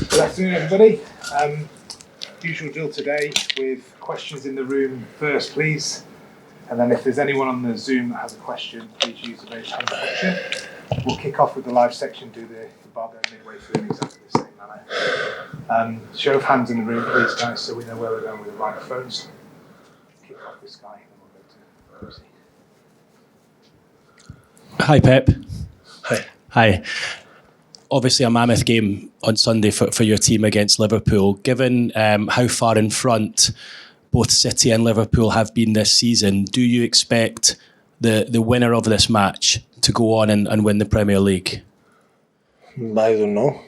Good afternoon, everybody. Usual drill today with questions in the room first, please. And then if there's anyone on the Zoom that has a question, please use the raise hand function. We'll kick off with the live section, do the barbell midway through in exactly the same manner. Show of hands in the room, please, guys, so we know where we're going with the microphones. Kick off this guy, and then we'll go to Rosie. Hi, Pep. Hi. Obviously, a mammoth game on Sunday for your team against Liverpool. Given how far in front both City and Liverpool have been this season, do you expect the winner of this match to go on and win the Premier League? I don't know.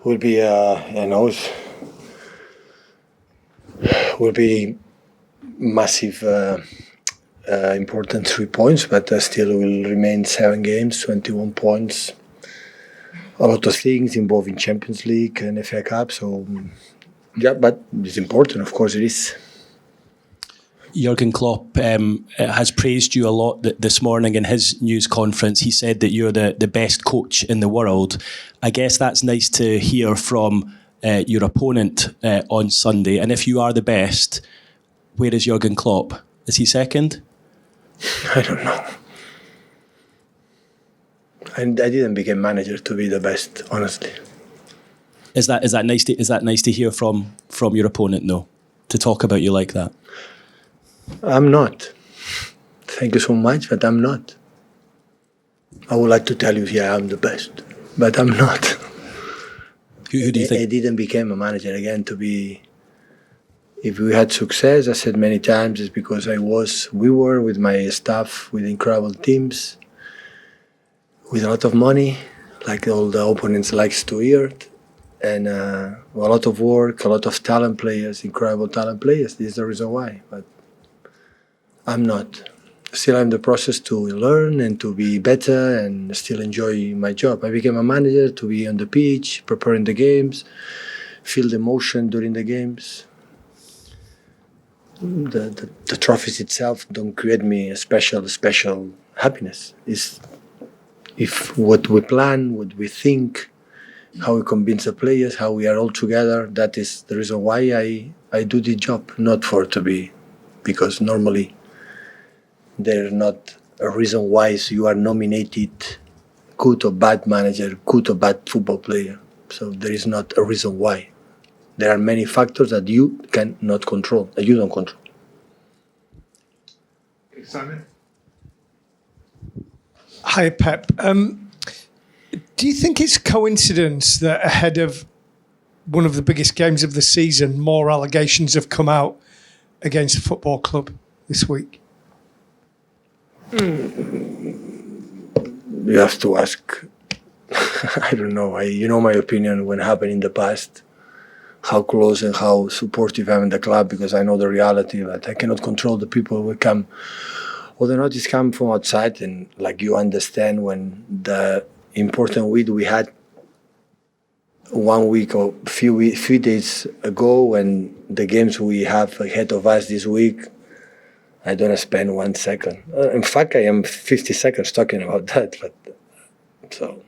Will be will be massive, important 3 points, but still will remain 7 games, 21 points. A lot of things involving Champions League and FA Cup. So yeah, but it's important. Of course, it is. Jurgen Klopp has praised you a lot this morning in his news conference. He said that you're the best coach in the world. I guess that's nice to hear from your opponent on Sunday. And if you are the best, where is Jurgen Klopp? Is he second? I don't know. And I didn't become manager to be the best, honestly. Is that nice to hear from your opponent, though, to talk about you like that? I'm not. Thank you so much, but I'm not. I would like to tell you, yeah, I'm the best, but I'm not. Who do you think? I didn't become a manager again to be. If we had success, I said many times, it's because we were with my staff with incredible teams, with a lot of money, like all the opponents likes to hear it, and a lot of work, a lot of talent players, incredible talent players. This is the reason why, but I'm not. Still, I'm in the process to learn and to be better and still enjoy my job. I became a manager to be on the pitch, preparing the games, feel the emotion during the games. The trophies itself don't create me a special happiness. It's if what we plan, what we think, how we convince the players, how we are all together, that is the reason why I do the job, not for to be, because normally there's not a reason why you are nominated good or bad manager, good or bad football player. So there is not a reason why. There are many factors that you cannot control, that you don't control. Simon? Hi, Pep. Do you think it's coincidence that ahead of one of the biggest games of the season, more allegations have come out against the football club this week? You have to ask. I don't know. You know my opinion when it happened in the past, how close and how supportive I am in the club, because I know the reality, but I cannot control the people who come. Or the notice come from outside, and like you understand when the important week we had 1 week or few days ago, when the games we have ahead of us this week, I don't spend 1 second. In fact, I am 50 seconds talking about that. But so,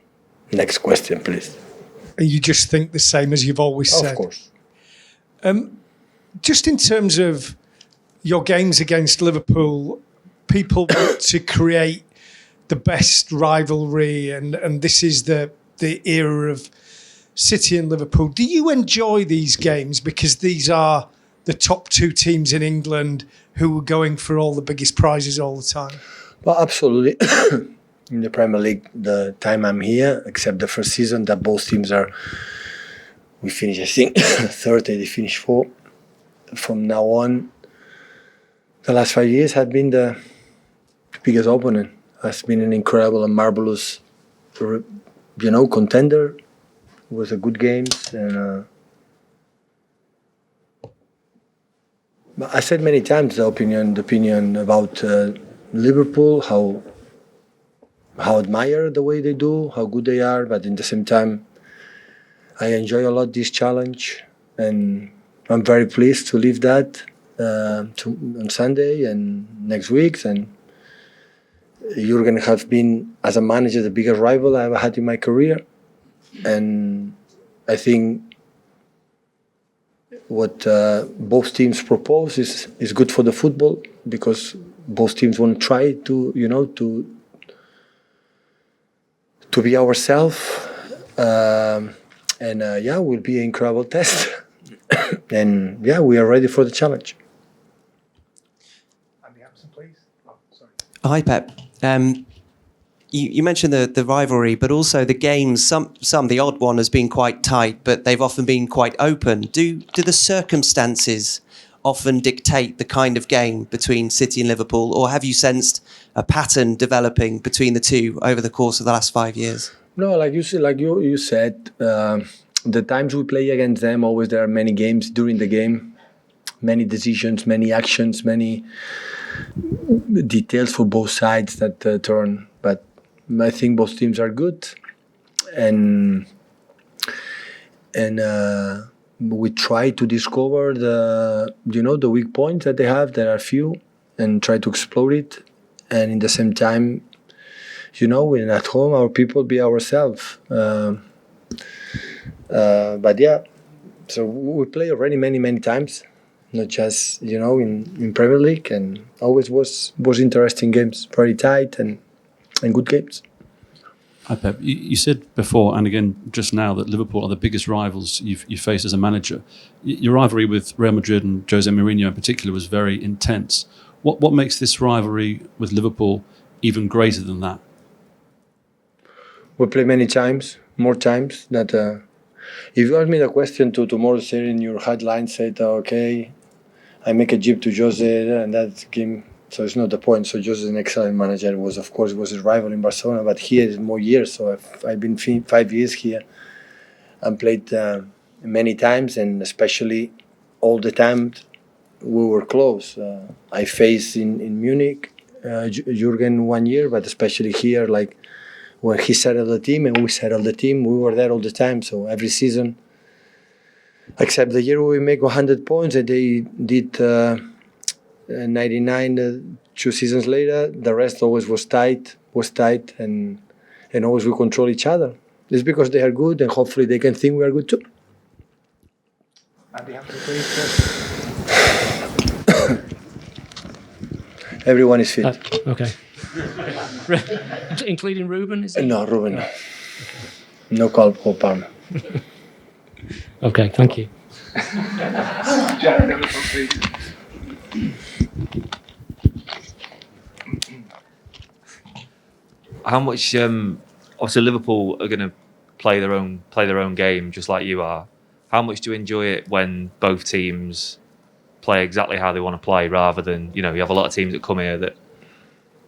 next question, please. And you just think the same as you've always said? Of course. Just in terms of your games against Liverpool, people want to create the best rivalry, and this is the era of City and Liverpool. Do you enjoy these games because these are the top 2 teams in England who are going for all the biggest prizes all the time? Well, absolutely. In the Premier League, the time I'm here, except the first season, that both teams we finished, I think, third, they finished 4th. From now on, the last 5 years have been the biggest opponent. Has been an incredible and marvelous, contender. It was a good games, and I said many times the opinion about Liverpool, how admire the way they do, how good they are, but in the same time, I enjoy a lot this challenge, and I'm very pleased to live that. on Sunday and next week. And Jurgen has been, as a manager, the biggest rival I ever had in my career. And I think what both teams propose is good for the football, because both teams want to try to be ourselves. Will be an incredible test. And we are ready for the challenge. Andy Hampson, please. Oh, sorry. Hi, Pep. You mentioned the rivalry, but also the games. Some the odd one has been quite tight, but they've often been quite open. Do the circumstances often dictate the kind of game between City and Liverpool, or have you sensed a pattern developing between the two over the course of the last 5 years? No, like you said, the times we play against them, always there are many games during the game, many decisions, many actions, many details for both sides that turn. But I think both teams are good, and we try to discover the weak points that they have. There are few, and try to explore it, and in the same time, when at home, our people be ourselves. So we play already many times, not just in Premier League, and always was interesting games, very tight and good games. Hi Pep, you said before and again just now that Liverpool are the biggest rivals you've faced as a manager. Your rivalry with Real Madrid and Jose Mourinho in particular was very intense. What makes this rivalry with Liverpool even greater than that? We play many times, more times. That if you ask me the question to tomorrow, say in your headline, say, okay, I make a jib to Jose and that game. So it's not the point. So Jose is an excellent manager. Was his rival in Barcelona, but here is more years. So I've been 5 years here and played many times, and especially all the time we were close. I faced in Munich Jurgen 1 year, but especially here, like when he settled the team and we settled the team, we were there all the time. So every season, except the year we make 100 points and they did 99 2 seasons later, the rest always was tight, and always we control each other. It's because they are good, and hopefully they can think we are good too. Andy Hampton, please. Everyone is fit. Okay. Including Ruben, is it? No, Ruben. No. No call for Palmer. Okay, thank you. Jack Liverpool, please. How much? Obviously, Liverpool are going to play their own game, just like you are. How much do you enjoy it when both teams play exactly how they want to play, rather than you have a lot of teams that come here that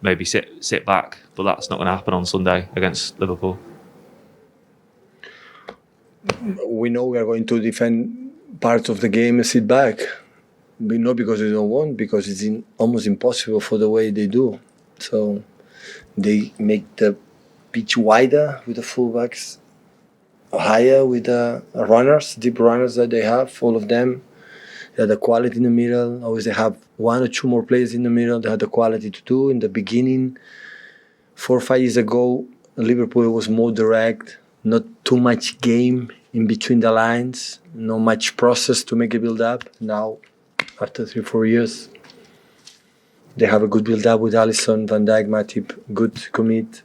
maybe sit back, but that's not going to happen on Sunday against Liverpool. We know we are going to defend parts of the game and sit back. Not because we don't want, because it's almost impossible for the way they do. So they make the pitch wider with the fullbacks, higher with the runners, deep runners that they have, all of them. They have the quality in the middle. Always they have 1 or 2 more players in the middle. They had the quality to do. In the beginning, 4 or 5 years ago, Liverpool was more direct, not too much game in between the lines, not much process to make a build-up. Now, after 3 or 4 years, they have a good build-up with Alisson, Van Dijk, Matip, good commit.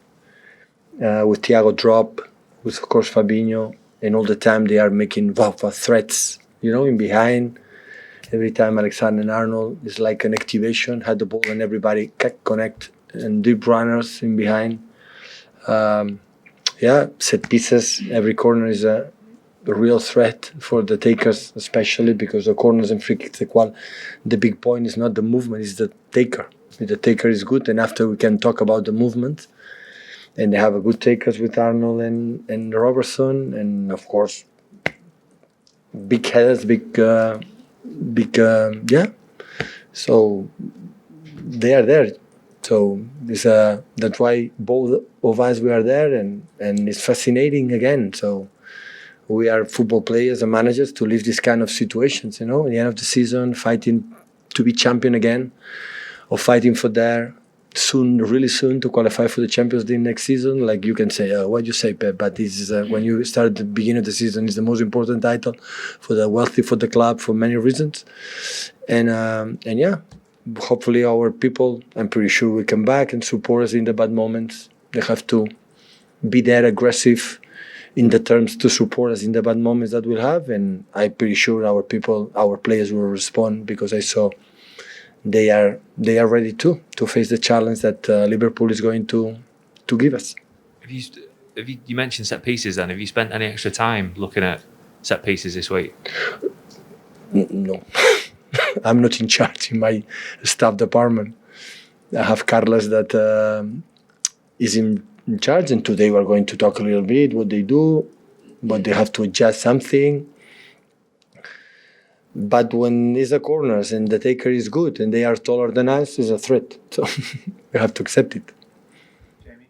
With Thiago drop, with of course Fabinho, and all the time they are making threats, in behind. Every time Alexander-Arnold is like an activation, had the ball and everybody connect, and deep runners in behind. Set pieces. Every corner is a real threat for the takers, especially because the corners and free kicks, the big point is not the movement, it's the taker. If the taker is good, and after we can talk about the movement. And they have a good takers with Arnold and Robertson, and of course, big headers, So they are there. So that's why both of us we are there, and it's fascinating again. So we are football players and managers to live this kind of situations. At the end of the season, fighting to be champion again, or fighting for there soon, really soon, to qualify for the Champions League next season. Like you can say, what you say, Pep, but this is when you start at the beginning of the season, it's the most important title for the wealthy, for the club, for many reasons. And yeah, hopefully our people, I'm pretty sure, will come back and support us in the bad moments. They have to be there, aggressive in the terms to support us in the bad moments that we'll have. And I'm pretty sure our people, our players will respond, because I saw they are ready to face the challenge that Liverpool is going to give us. You mentioned set pieces then. Have you spent any extra time looking at set pieces this week? No. I'm not in charge in my staff department. I have Carlos that is in charge, and today we're going to talk a little bit what they do, but they have to adjust something. But when it's the corners and the taker is good and they are taller than us, it's a threat. So we have to accept it. Jamie?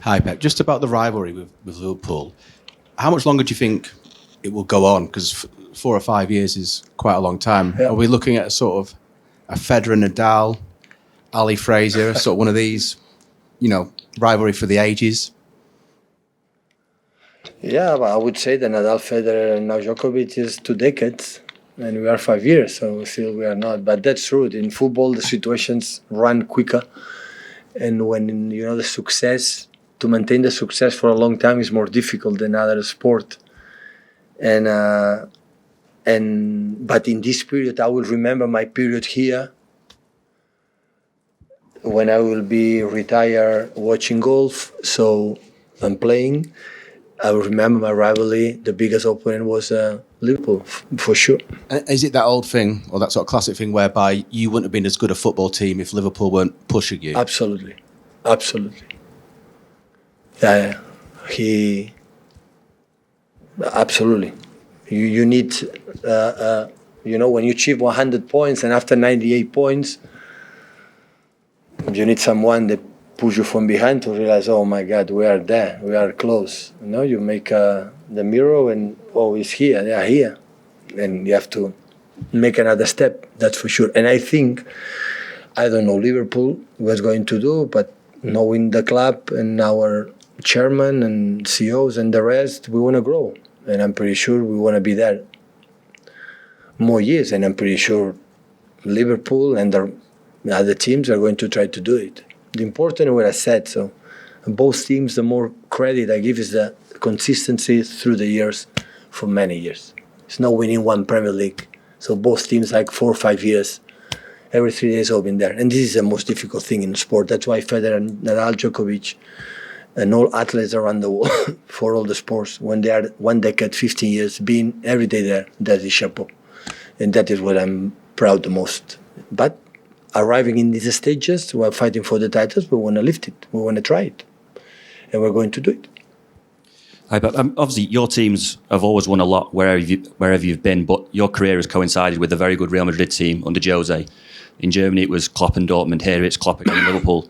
Hi, Pep. Just about the rivalry with Liverpool. How much longer do you think it will go on? Because 4 or 5 years is quite a long time. Yeah. Are we looking at sort of a Federer Nadal, Ali Fraser, sort of one of these, rivalry for the ages? Yeah, but I would say that Nadal, Federer, and now Djokovic is 2 decades, and we are 5 years, so still we are not. But that's true. In football, the situations run quicker, and when the success, to maintain the success for a long time is more difficult than other sport. But in this period, I will remember my period here, when I will be retired watching golf. So I'm playing. I remember my rivalry. The biggest opponent was Liverpool, for sure. Is it that old thing, or that sort of classic thing, whereby you wouldn't have been as good a football team if Liverpool weren't pushing you? Absolutely. Yeah. Absolutely. You need, when you achieve 100 points and after 98 points, you need someone that push you from behind to realize, oh my God, we are there, we are close. You make the mirror and, oh, it's here, they are here. And you have to make another step, that's for sure. And I think, I don't know Liverpool was going to do, but knowing the club and our chairman and CEOs and the rest, we want to grow. And I'm pretty sure we want to be there more years. And I'm pretty sure Liverpool and the other teams are going to try to do it. The important, what I said, so both teams, the more credit I give is the consistency through the years for many years. It's not winning one Premier League. So both teams, like 4 or 5 years, every 3 days have been there. And this is the most difficult thing in sport. That's why Federer, Nadal, Djokovic, and all athletes around the world for all the sports, when they are 1 decade, 15 years, being every day there, that is chapeau. And that is what I'm proud the most. But arriving in these stages, we're fighting for the titles, we want to lift it, we want to try it, and we're going to do it. Hi, but obviously your teams have always won a lot wherever you've been, but your career has coincided with a very good Real Madrid team under Jose. In Germany, it was Klopp and Dortmund. Here, it's Klopp again in Liverpool.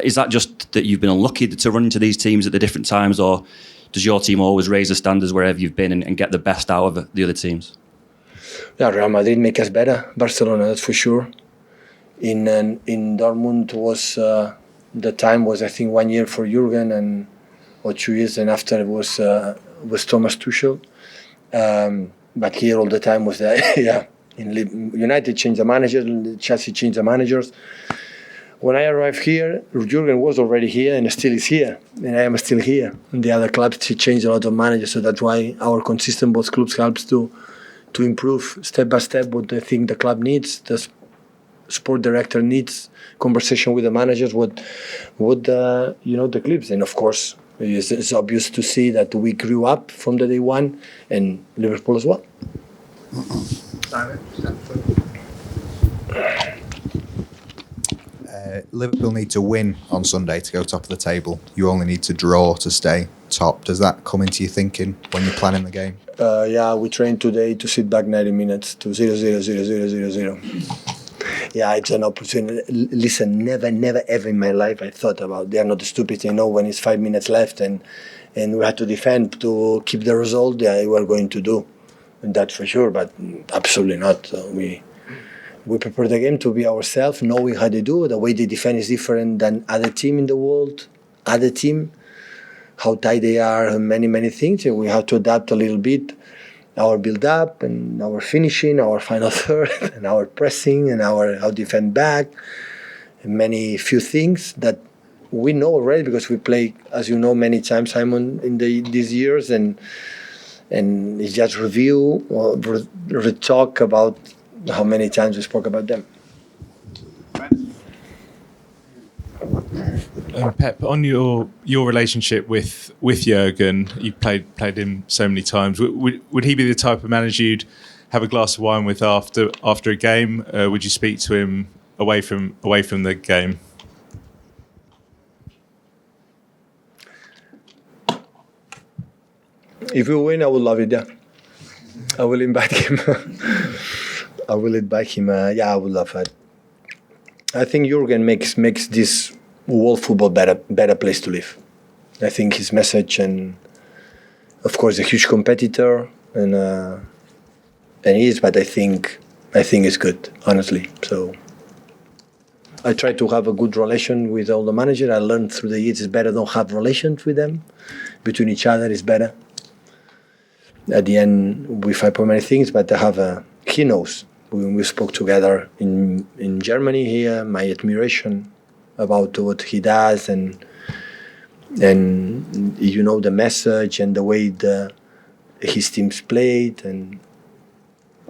Is that just that you've been unlucky to run into these teams at the different times, or does your team always raise the standards wherever you've been and get the best out of the other teams? Yeah, Real Madrid make us better. Barcelona, that's for sure. In Dortmund was the time was, I think, 1 year for Jurgen or 2 years, and after it was Thomas Tuchel. But here all the time was that. Yeah, in United changed the manager, Chelsea changed the managers. When I arrived here, Jurgen was already here and still is here, and I am still here. And the other clubs changed a lot of managers, so that's why our consistent both clubs helps to improve step by step what I think the club needs. The sport director needs conversation with the managers, what the clubs, and of course it's obvious to see that we grew up from the day one, and Liverpool as well. Liverpool need to win on Sunday to go top of the table. You only need to draw to stay top. Does that come into your thinking when you're planning the game? Yeah, we trained today to sit back 90 minutes to 0-0-0-0-0-0. Yeah, it's an opportunity. Listen, never ever in my life I thought about, they are not stupid, when it's 5 minutes left and we had to defend to keep the result, yeah, we are going to do. that's for sure. But absolutely not. So we prepare the game to be ourselves, knowing how they do. The way they defend is different than other team in the world. Other team, how tight they are, and many things. And we have to adapt a little bit. Our build-up and our finishing, our final third, and our pressing, and our how defend back, and few things that we know already because we play, as you know, many times, Simon, in these years, and it's just review or talk about how many times we spoke about them. Pep, on your relationship with Jurgen, you played him so many times. Would he be the type of manager you'd have a glass of wine with after a game? Would you speak to him away from the game? If we win, I would love it. Yeah, I will invite him. I will invite him. Yeah, I would love it. I think Jurgen makes this world football better place to live. I think his message, and of course a huge competitor, and he is, but I think it's good, honestly. So I try to have a good relation with all the managers. I learned through the years it's better don't have relations with them. Between each other is better. At the end we fight for many things, but I have he knows. When we spoke together in Germany here, my admiration about what he does, and you know the message and the way his teams played, and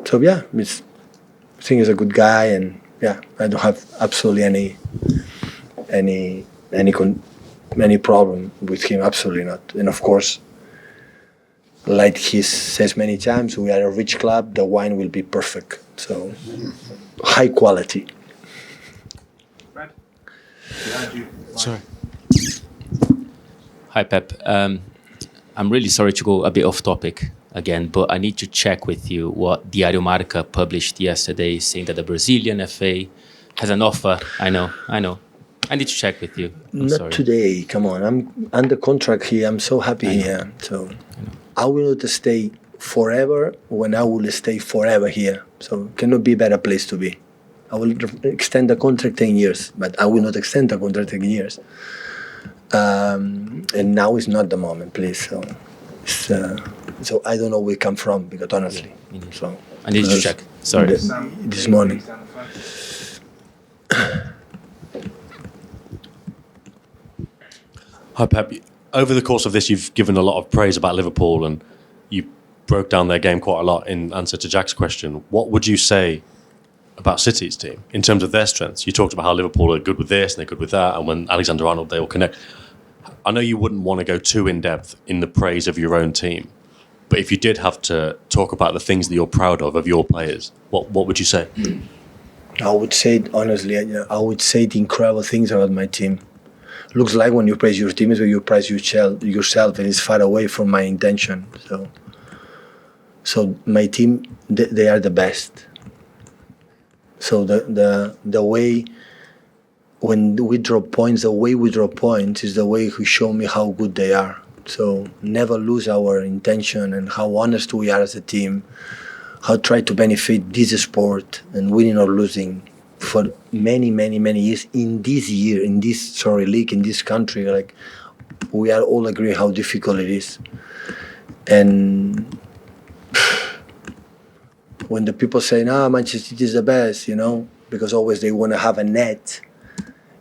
so yeah, I think he's a good guy, and yeah, I don't have absolutely any problem with him, absolutely not. And of course, like he says many times, we are a rich club, the wine will be perfect, so high quality. Sorry. Hi, Pep. I'm really sorry to go a bit off topic again, but I need to check with you what Diario Marca published yesterday, saying that the Brazilian FA has an offer. I know. I need to check with you. I'm Not sorry. today, come on. I'm under contract here. I'm so happy here. So I will not stay forever when I will stay forever here. So it cannot be a better place to be. I will extend the contract 10 years, but I will not extend the contract 10 years. And now is not the moment, please. So I don't know where it come from, because honestly. So I need to check. Sorry. This morning. Hi, Pep. Over the course of this, you've given a lot of praise about Liverpool, and you broke down their game quite a lot in answer to Jack's question. What would you say about City's team in terms of their strengths? You talked about how Liverpool are good with this and they're good with that, and when Alexander-Arnold, they all connect. I know you wouldn't want to go too in-depth in the praise of your own team, but if you did have to talk about the things that you're proud of your players, what would you say? I would say, honestly, I would say the incredible things about my team. Looks like when you praise your team is when you praise yourself, and it's far away from my intention. So my team, they are the best. So the way when we drop points, the way we drop points is the way who show me how good they are. So never lose our intention and how honest we are as a team. How try to benefit this sport and winning or losing for many years in this league, in this country. Like, we are all agree how difficult it is. And when the people say, "No, Manchester City is the best," because always they want to have a net,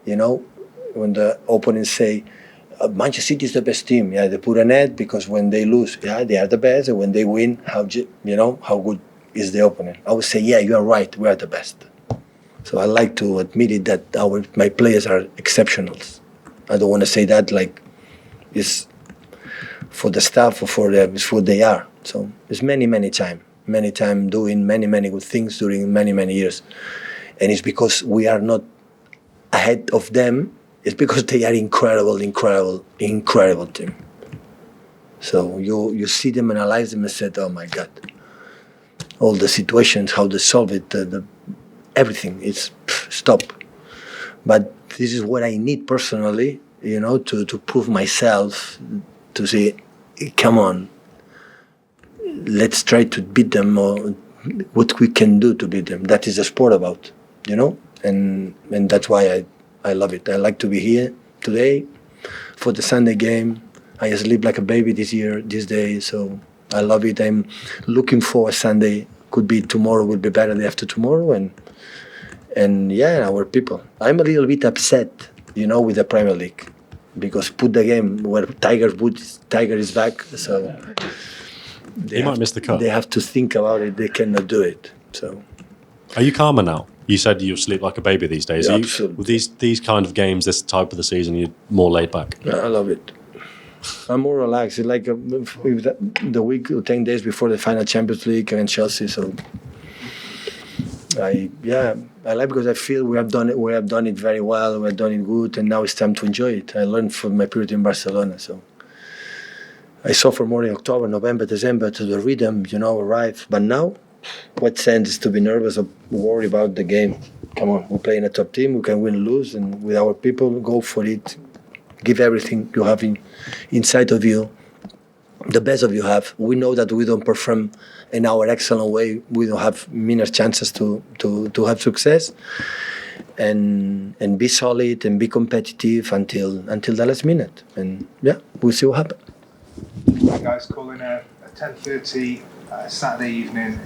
when the opponents say, Manchester City is the best team, yeah, they put a net because when they lose, yeah, they are the best, and when they win, how good is the opponent? I would say, yeah, you are right, we are the best. So I like to admit it that my players are exceptionals. I don't want to say that like it's for the staff or for them, it's what they are. So it's many time doing many good things during many years. And it's because we are not ahead of them, it's because they are incredible team. So you see them, analyze them, and said, oh my God, all the situations, how they solve it, everything, it's stop. But this is what I need personally, to prove myself, to say, come on, let's try to beat them, or what we can do to beat them. That is the sport about, and that's why I love it. I like to be here today for the Sunday game. I sleep like a baby this day, so I love it. I'm looking for a Sunday. Could be tomorrow, will be better the after tomorrow, and yeah, our people. I'm a little bit upset, with the Premier League, because put the game where Tiger is back, so He might miss the cut. They have to think about it. They cannot do it. So, are you calmer now? You said you sleep like a baby these days. Yeah, Are you, absolutely. with these kind of games, this type of the season, you're more laid back. I love it. I'm more relaxed. It's like the week or 10 days before the final Champions League against Chelsea. So I like, because I feel we have done it very well. We have done it good, and now it's time to enjoy it. I learned from my period in Barcelona. So I suffer more in October, November, December to the rhythm, arrive. But now, what sense is to be nervous or worry about the game? Come on, we're playing a top team. We can win or lose, and with our people, go for it. Give everything you have inside of you, the best of you have. We know that we don't perform in our excellent way. We don't have many chances to have success, and be solid and be competitive until the last minute. And yeah, we'll see what happens. Right, guys, calling a 10:30 Saturday evening.